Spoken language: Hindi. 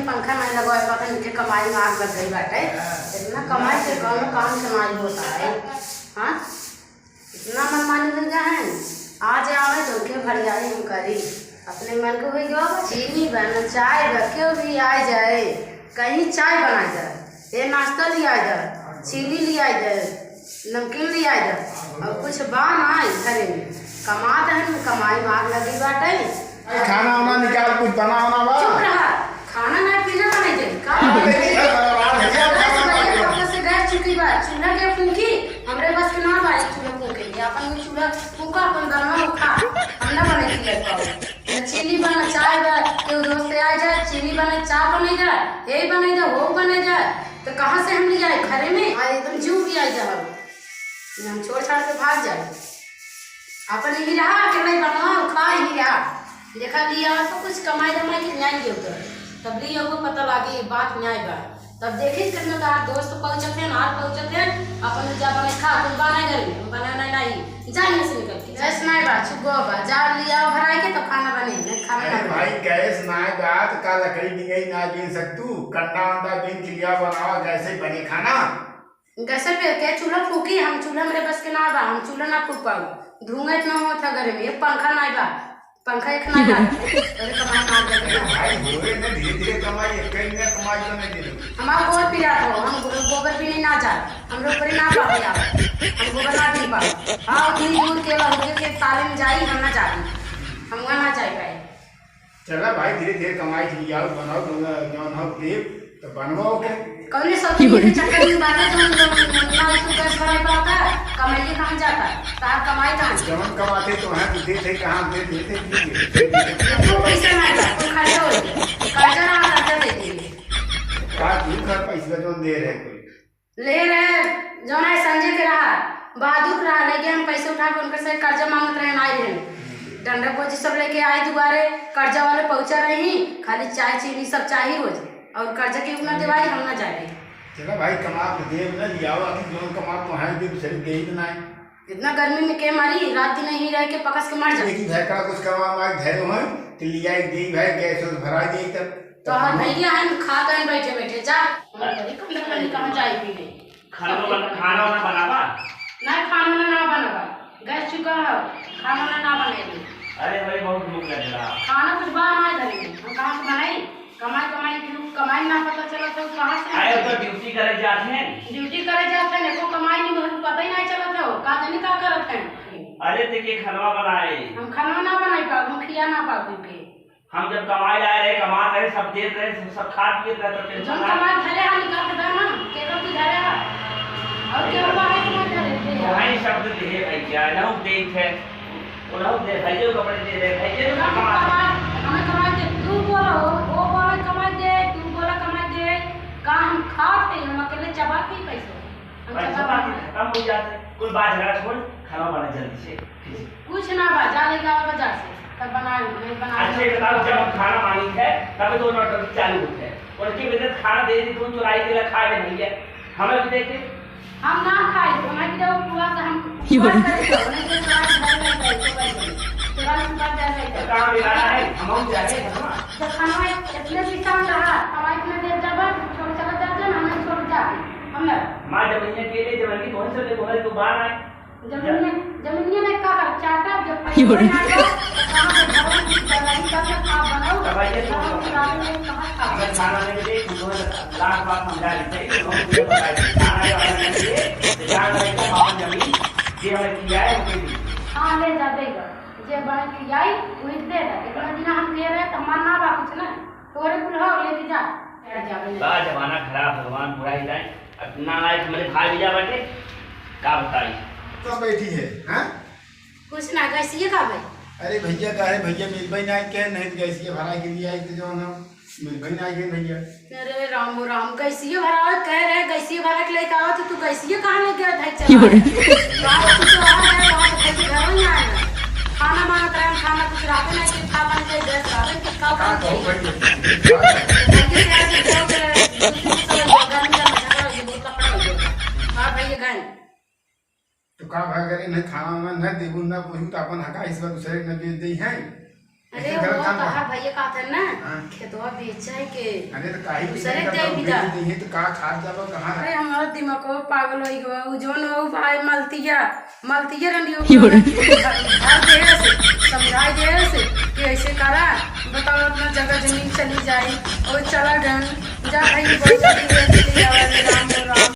पंखा नहीं लगाए पता नहीं कमाई में आग लग गई बाटे। इतना कमाई से कौन काम कमाई होता है। हाँ इतना मनमानी बन जाए आज आवे तो के भरियाई हम करी अपने मन को हुई गो चीनी बन चाय रखे भी आ जाए कहीं चाय बना जाए ये नाश्ता लिया जाए चीनी लिया जाए नमकीन लिया जाए और कुछ बान आए घरे में कमाते हैं कमाई में आग लगी बाटे। खाना वाना निकाल कुछ बना होना बा चुप रहा खाना ना पीना नहीं दे से गैस चुकी बा चूल्हा के फूंकी हमरे बस के ना बाई चूल्हा फूंके अपन चूल्हा फूंका अपन गरमा उठा हम ना बने की चीनी बना चाय बा के दोस्त आ जाए चीनी बने चाय बने जाए यही बने जाए वो बने जाए तो कहाँ से हम ले जाए घरे में एकदम जीव भी आ जाए हम छोड़ छाड़ के भाग जाए अपन ही रहा कि नहीं बनाओ खा ही रहा देखा लिया तो कुछ कमाई दमाई के न्याय के उतर तब लिया वो पता लगी बात न्याय बा तब देखी करने का दोस्त पहुंचते हैं हाथ पहुंचते हैं अपन जा बने खा तुम बना घर में बनाना नहीं जाइए से निकल के गैस नहीं बा चुगो बा जा लिया भराई के तो खाना बने नहीं खाना अरे भाई गैस ना बात का लकड़ी निगई ना गिन सकतू कंडा अंडा बिन लिया बनाओ जैसे बने खाना गैसे पे के चूल्हा फूकी हम चूल्हा मेरे बस के ना बा हम चूल्हा ना फूक पाऊ धुआं इतना होता घर में एक पंखा नहीं बा पंखा एक ना अरे कमाई मार दे भाई होरे ने धीरे-धीरे कमाई कहीं ना कमाई तो नहीं दे हमारा बहुत पिया हो हम गोबर भी नहीं ना जा हम लोग पर ना पाए आप हम गोबर ना भी पाए हां दूर के लगे के ताले में जाई हम ना जाई हम वहां ना जाई पाए चला भाई धीरे-धीरे कमाई लिया बनाओ जौन हो क्लिप तो बनवाओ के कौन सब के चक्कर में बात है जो ना तू गैस भराई पाता कमाई कहां जाता तार कमाई कहां जौन कमाते तो हैं तो देते कहां देते तो पैसा ना ला तो खर्चा हो कर्जा ना कर्जा दे देंगे का तू घर पैसा जो दे रहे कोई ले रहे जो ना संजय के रहा बहादुर रहा लेके हम पैसे उठा के उनके से कर्जा मांगत रहे ना रहे डंडा बोझ सब लेके आए दोबारे कर्जा वाले पहुंचा रही खाली चाय चीनी सब चाहिए रोज और कर्जा के उतना दिवाई हम ना जाए चला भाई कमा के देव न लियाओ कि जो कमा तो है दे सही दे ही ना इतना गर्मी में के मारी रात दिन नहीं रह के पकस के मर जाए लेकिन भाई का कुछ कमा मार धैर्य हो तो लिया दे भाई गैस और भरा दे तब तो हर भैया हम खा कर बैठे बैठे जा कहां जाए भी खाना ना बनावा नहीं खाना ना बनावा गैस चुका है खाना ना बनेगी अरे भाई बहुत भूख लग रहा खाना कुछ बनाए धरे हम कहां से बनाई कमाई ना पता चला तो कहां से आए तो ड्यूटी करे जाते हैं ड्यूटी करे जाते हैं को कमाई नहीं बहुत पता ही नहीं चला था का जाने का करत है अरे ते के खाना बनाए हम खाना ना बनाई पाऊ हम खिया ना पाऊ के हम जब कमाई लाए रहे कमा रहे सब दे रहे सब खा पिए रहे तो टेंशन जब ना कमाई धरे हम निकाल के देना केरो की धरे और के हुआ है तुम्हारे धरे वही शब्द दे भाई क्या ना देख है और हम दे भाई जो कपड़े दे रहे भाई जो हमें कमाई दे तू बोला वो बोला कमाई दे तू बोला कमाई दे का हम खाते हम अकेले चबाते ही पैसे हम चबाते खत्म हो जाते कोई बात झगड़ा छोड़ खाना बना जल्दी से कुछ ना बा जा लेगा बाजार से तब बना नहीं बना अच्छे बताओ जब हम खाना मांगी है तब तो नौटंकी चालू होते हैं उनकी वजह से खाना दे दी तो चुराई के लिए खा ले भैया हमें भी देखे हम ना खाए तो मैं कि जब पूरा से हम उपवास करते हैं नहीं तो कहाँ मिलाना है हम जाए तो खाना इतने दिशा में रहा हमारे इतने देर जब छोड़ चला जाते हैं हमें छोड़ जाते हम माँ जमीन के लिए जमीन कौन से घर को बाहर आए जमीन में का चाटा जब पैसे ना दो कहां से भगवान की दवाई का खा बनाओ दवाई से कहां खाना नहीं दे तो लाख बात समझा देते हम ये बताइए खाना वाला नहीं जान रहे को हम जमीन ये हमें किया है वो हां ले जा देगा जे बन के आई वही दे दे इतना दिन हम दे रहे तो हमार ना बा कुछ ना तोरे कुल हो लेके जा बा जमाना खराब भगवान बुरा ही जाए अब ना लायक हमारे भाई भैया बैठे का बताई तो बैठी है हां कुछ ना कैसे का भाई अरे भैया का है भैया मिल भाई ना के नहीं गैस के भरा के लिए आई तो जो हम मिल भाई ना के भैया अरे राम राम कैसे भरा कह रहे कैसे भरा के लेके आओ तो तू कैसे कहां ले गया था चल खाना मांगत रहे खाना कुछ रात में कि खा बन के गैस रात के खा बन के हां भैया गन तो का भाग करे न खाना न देबू न पूछू तो अपन हका इस बार दूसरे न बेच दे हैं अरे ऐसे वो गलत काम कहा कर। भैया कहा था ना हाँ। खेतवा बेचा है के अरे तो काहे दूसरे बिगाड़ दे करता बिदा। बेच दी है तो कहाँ खाद जाबो कहाँ अरे रख। हमारा दिमाग को पागल हो गया वो जोन वो भाई मलतिया रंडियो को हर देह से समझाई दे से कि ऐसे करा बताओ अपना जगह जमीन चली जाए और चला गन जा भाई बहुत जल्दी ले आवा राम